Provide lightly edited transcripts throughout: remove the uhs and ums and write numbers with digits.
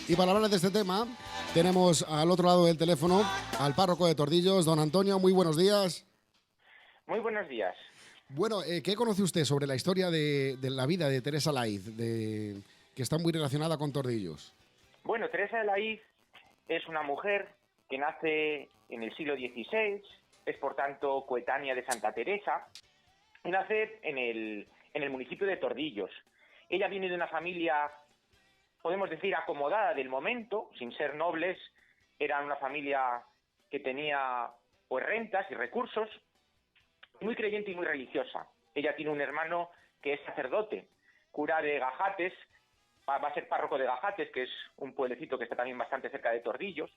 Y para hablar de este tema, tenemos al otro lado del teléfono al párroco de Tordillos, don Antonio. Muy buenos días. Muy buenos días. Bueno, ¿qué conoce usted sobre la historia de la vida de Teresa Laiz, que está muy relacionada con Tordillos? Bueno, Teresa de Laiz es una mujer que nace en el siglo XVI, es por tanto coetánea de Santa Teresa, y nace en el municipio de Tordillos. Ella viene de una familia, podemos decir, acomodada del momento, sin ser nobles, era una familia que tenía pues rentas y recursos, muy creyente y muy religiosa. Ella tiene un hermano que es sacerdote, cura de Gajates, va a ser párroco de Gajates, que es un pueblecito que está también bastante cerca de Tordillos.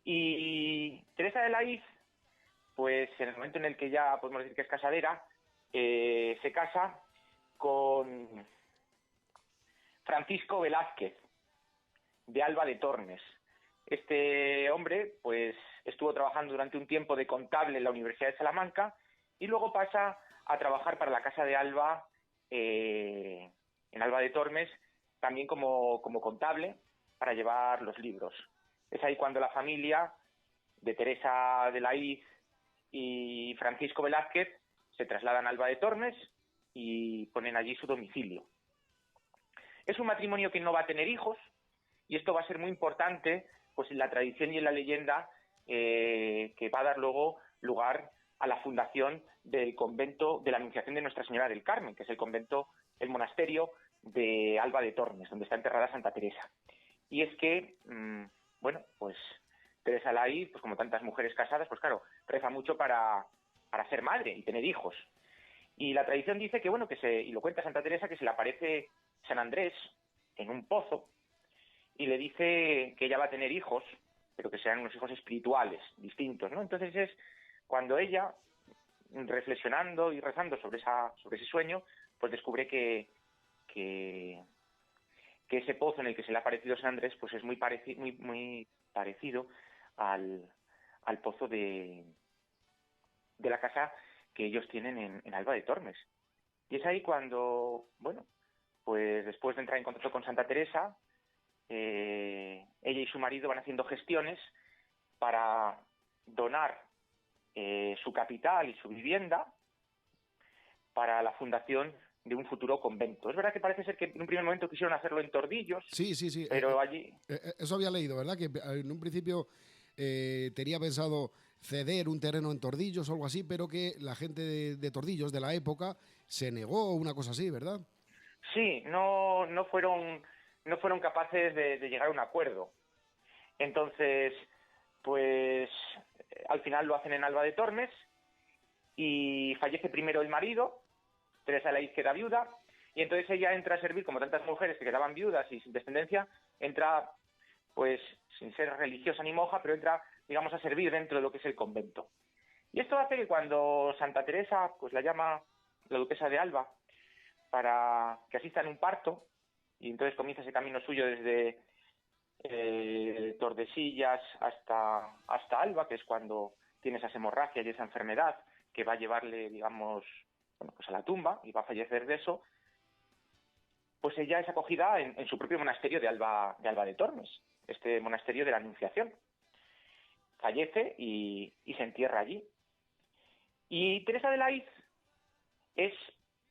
Y Teresa de Laiz, pues en el momento en el que ya podemos decir que es casadera, se casa con Francisco Velázquez, de Alba de Tormes. Este hombre, pues, estuvo trabajando durante un tiempo de contable en la Universidad de Salamanca y luego pasa a trabajar para la Casa de Alba, en Alba de Tormes, también como contable para llevar los libros. Es ahí cuando la familia de Teresa de Laiz y Francisco Velázquez se trasladan a Alba de Tormes y ponen allí su domicilio. Es un matrimonio que no va a tener hijos, y esto va a ser muy importante pues en la tradición y en la leyenda que va a dar luego lugar a la fundación del convento de la Anunciación de Nuestra Señora del Carmen, que es el monasterio de Alba de Tormes, donde está enterrada Santa Teresa. Y es que, bueno, pues Teresa Laiz, pues como tantas mujeres casadas, pues claro, reza mucho para ser madre y tener hijos. Y la tradición dice que, bueno, y lo cuenta Santa Teresa, que se le aparece San Andrés en un pozo y le dice que ella va a tener hijos, pero que sean unos hijos espirituales, distintos, ¿no? Entonces es cuando ella, reflexionando y rezando sobre ese sueño, pues descubre que ese pozo en el que se le ha aparecido San Andrés, pues es muy parecido al pozo de la casa que ellos tienen en Alba de Tormes. Y es ahí cuando, bueno, pues después de entrar en contacto con Santa Teresa, ella y su marido van haciendo gestiones para donar su capital y su vivienda para la fundación de un futuro convento. Es verdad que parece ser que en un primer momento quisieron hacerlo en Tordillos, Sí, sí, sí. pero allí... Eso había leído, ¿verdad? Que en un principio tenía pensado ceder un terreno en Tordillos o algo así, pero que la gente de Tordillos de la época se negó, una cosa así, ¿verdad? Sí, no fueron capaces de llegar a un acuerdo. Entonces, pues al final lo hacen en Alba de Tormes y fallece primero el marido, Teresa de Laiz queda viuda, y entonces ella entra a servir, como tantas mujeres que quedaban viudas y sin descendencia, entra, pues, sin ser religiosa ni monja, pero entra, digamos, a servir dentro de lo que es el convento. Y esto hace que cuando Santa Teresa, pues la llama la duquesa de Alba para que asista en un parto, y entonces comienza ese camino suyo desde Tordesillas hasta Alba, que es cuando tiene esas hemorragias y esa enfermedad que va a llevarle, digamos, bueno, pues a la tumba y va a fallecer de eso, pues ella es acogida en su propio monasterio de Alba de Tormes, este monasterio de la Anunciación. Fallece y se entierra allí. Y Teresa de Laiz es,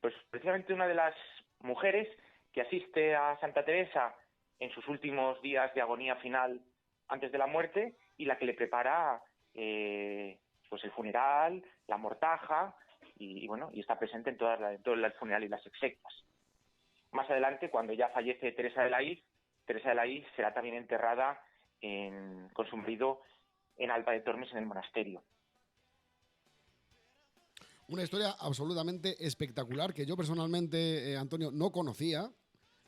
pues, precisamente una de las mujeres que asiste a Santa Teresa en sus últimos días de agonía final antes de la muerte y la que le prepara pues el funeral, la mortaja y bueno, y está presente en todo el funeral y las exequias. Más adelante, cuando ya fallece Teresa de Laiz será también enterrada con su marido en Alba de Tormes, en el monasterio. Una historia absolutamente espectacular que yo personalmente, Antonio, no conocía,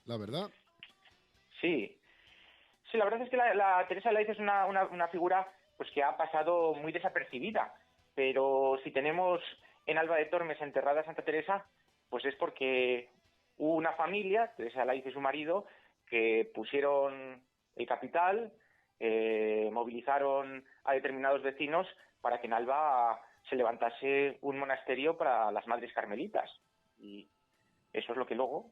la verdad. Sí, la verdad es que la Teresa de Laiz es una figura pues que ha pasado muy desapercibida, pero si tenemos en Alba de Tormes enterrada a Santa Teresa, pues es porque hubo una familia, Teresa de Laiz y su marido, que pusieron el capital, movilizaron a determinados vecinos para que en Alba se levantase un monasterio para las madres carmelitas. Y eso es lo que luego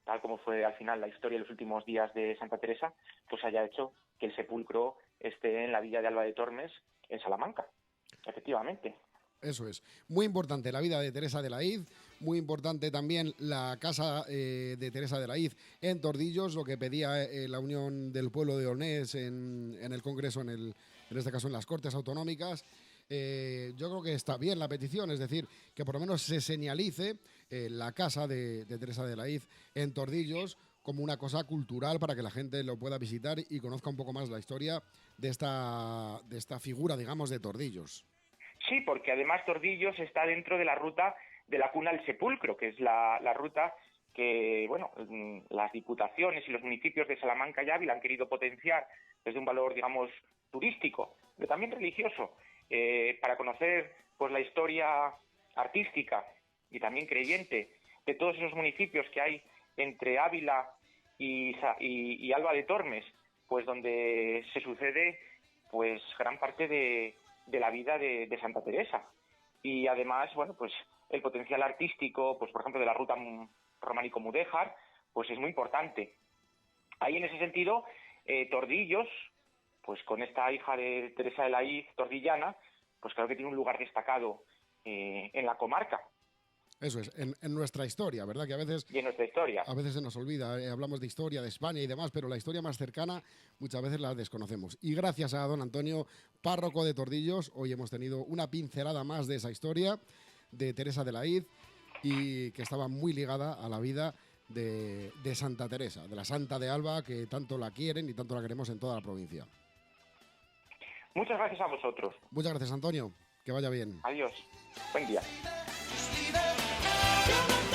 tal como fue al final la historia de los últimos días de Santa Teresa, pues haya hecho que el sepulcro esté en la villa de Alba de Tormes, en Salamanca, efectivamente. Eso es. Muy importante la vida de Teresa de Laíz, muy importante también la casa de Teresa de Laíz en Tordillos, lo que pedía la Unión del Pueblo de Onés en el Congreso, en este caso en las Cortes Autonómicas. Yo creo que está bien la petición, es decir, que por lo menos se señalice la casa de Teresa de Laíz en Tordillos como una cosa cultural para que la gente lo pueda visitar y conozca un poco más la historia de esta figura, digamos, de Tordillos. Sí, porque además Tordillos está dentro de la ruta de la cuna al sepulcro, que es la ruta que, bueno, las diputaciones y los municipios de Salamanca y Ávila han querido potenciar desde un valor, digamos, turístico, pero también religioso, para conocer pues la historia artística y también creyente de todos esos municipios que hay entre Ávila y Alba de Tormes, pues donde se sucede pues gran parte de la vida de Santa Teresa. Y además, bueno, pues el potencial artístico, pues por ejemplo de la ruta románico-mudéjar, pues es muy importante. Ahí en ese sentido, Tordillos, pues con esta hija de Teresa de Laíz, tordillana, pues creo que tiene un lugar destacado en la comarca. Eso es, en nuestra historia, ¿verdad? Que a veces, y en nuestra historia. A veces se nos olvida, hablamos de historia, de España y demás, pero la historia más cercana muchas veces la desconocemos. Y gracias a don Antonio, párroco de Tordillos, hoy hemos tenido una pincelada más de esa historia de Teresa de Laíz y que estaba muy ligada a la vida de Santa Teresa, de la Santa de Alba, que tanto la quieren y tanto la queremos en toda la provincia. Muchas gracias a vosotros. Muchas gracias, Antonio. Que vaya bien. Adiós. Buen día. You're